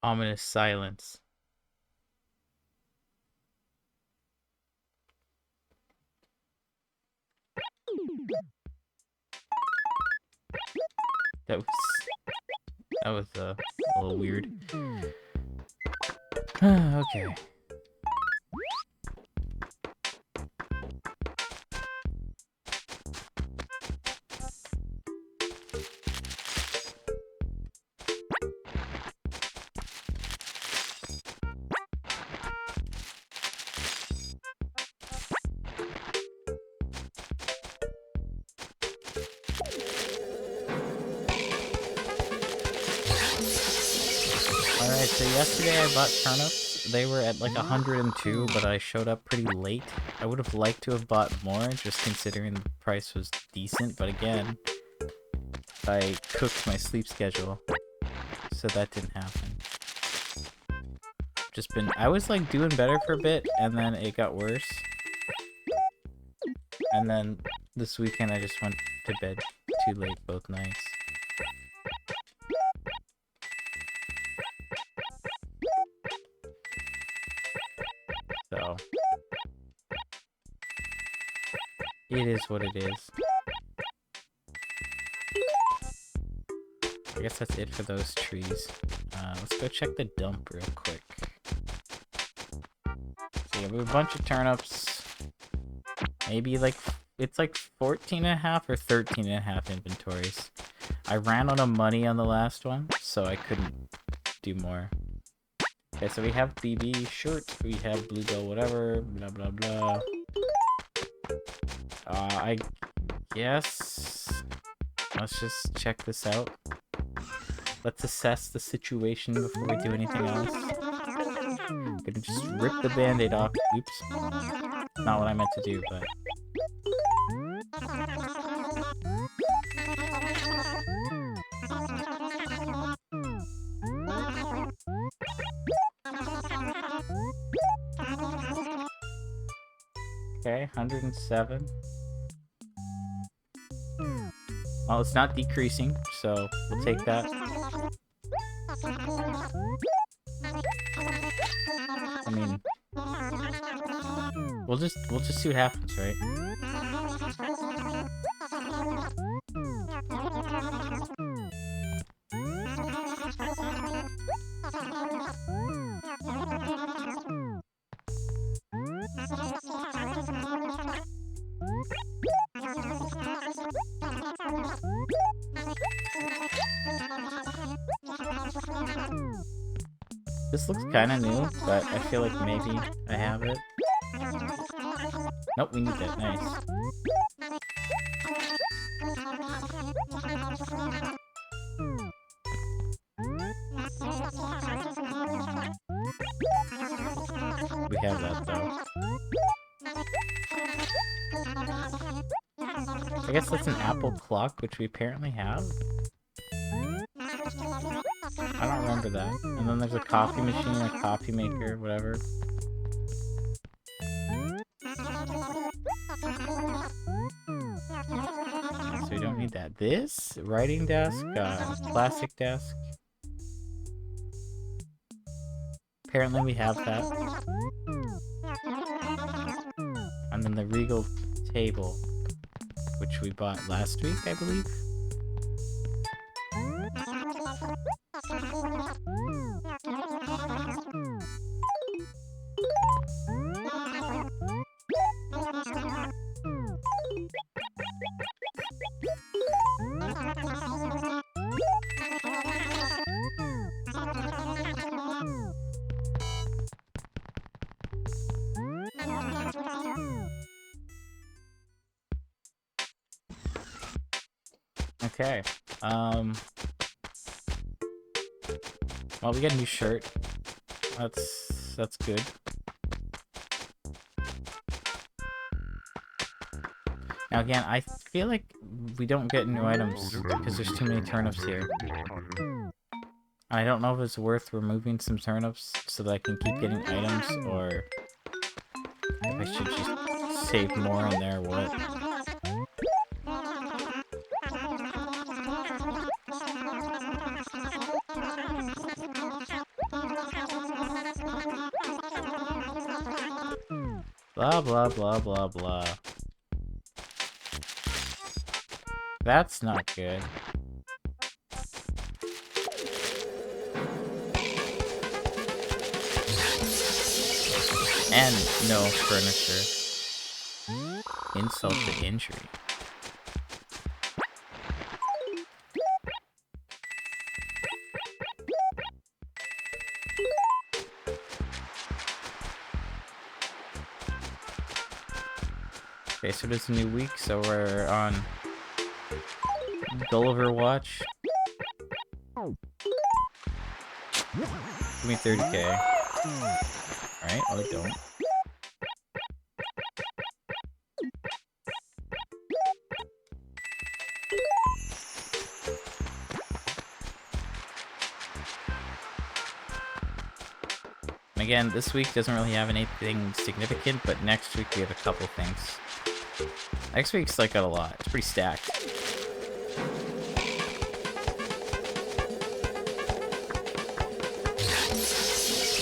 Ominous silence. That was a little weird. Okay. Alright, so yesterday I bought turnips. They were at like 102, but I showed up pretty late. I would have liked to have bought more, just considering the price was decent, but again, I cooked my sleep schedule, so that didn't happen. I was like doing better for a bit, and then it got worse. And then this weekend I just went to bed too late both nights. So, it is what it is. I guess that's it for those trees. Let's go check the dump real quick. So yeah, we have a bunch of turnips. Maybe like, it's like 14.5 or 13.5 inventories. I ran out of money on the last one, so I couldn't do more. Okay, so we have BB shirt, we have bluebell whatever, blah blah blah. I guess let's just check this out. Let's assess the situation before we do anything else. I'm gonna just rip the band-aid off. Oops. Not what I meant to do, but... Okay, 107. Well, it's not decreasing, so we'll take that. I mean, we'll just see what happens, right? This looks kind of new, but I feel like maybe I have it. Nope, we need that. Nice. We have that, though. I guess that's an Apple clock, which we apparently have. I don't remember that. And then there's a coffee machine, a coffee maker, whatever. So we don't need that. This? Writing desk? Plastic desk? Apparently we have that. And then the Regal table, which we bought last week, I believe. Okay. Well, we got a new shirt. That's good. Now again, I feel like we don't get new items because there's too many turnips here. I don't know if it's worth removing some turnips so that I can keep getting items, or if I should just save more in there, what? Blah, blah, blah, blah, blah. That's not good. And no furniture. Insult to injury. Okay, so it's a new week, so we're on Gulliver Watch. Give me 30k. Alright, or don't. And again, this week doesn't really have anything significant, but next week we have a couple things. Next week's like got a lot. It's pretty stacked.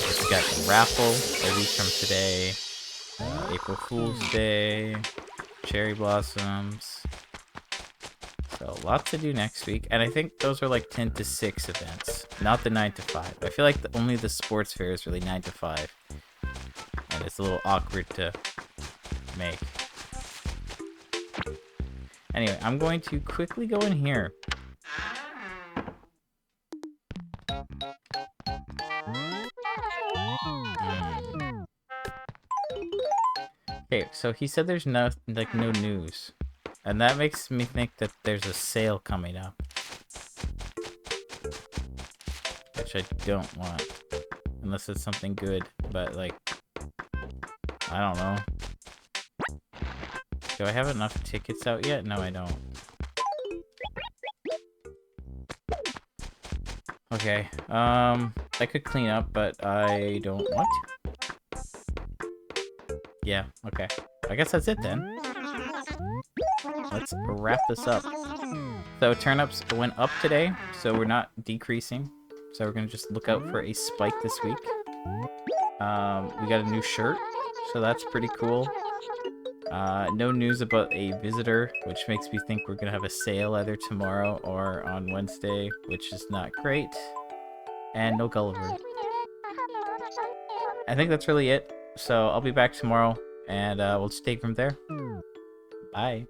It's got the raffle a week from today, April Fool's Day, cherry blossoms. So lots to do next week, and I think those are like 10 to 6 events, not the 9 to 5. I feel like only the sports fair is really 9 to 5, and it's a little awkward to make. Anyway, I'm going to quickly go in here. Okay, so he said there's no news, and that makes me think that there's a sale coming up, which I don't want, unless it's something good. But like, I don't know. Do I have enough tickets out yet? No, I don't. Okay, I could clean up, but I don't want to. Yeah, okay. I guess that's it then. Let's wrap this up. So turnips went up today, so we're not decreasing. So we're gonna just look out for a spike this week. We got a new shirt, so that's pretty cool. No news about a visitor, which makes me think we're gonna have a sale either tomorrow or on Wednesday, which is not great. And no Gulliver. I think that's really it. So I'll be back tomorrow, and we'll just take from there. Bye.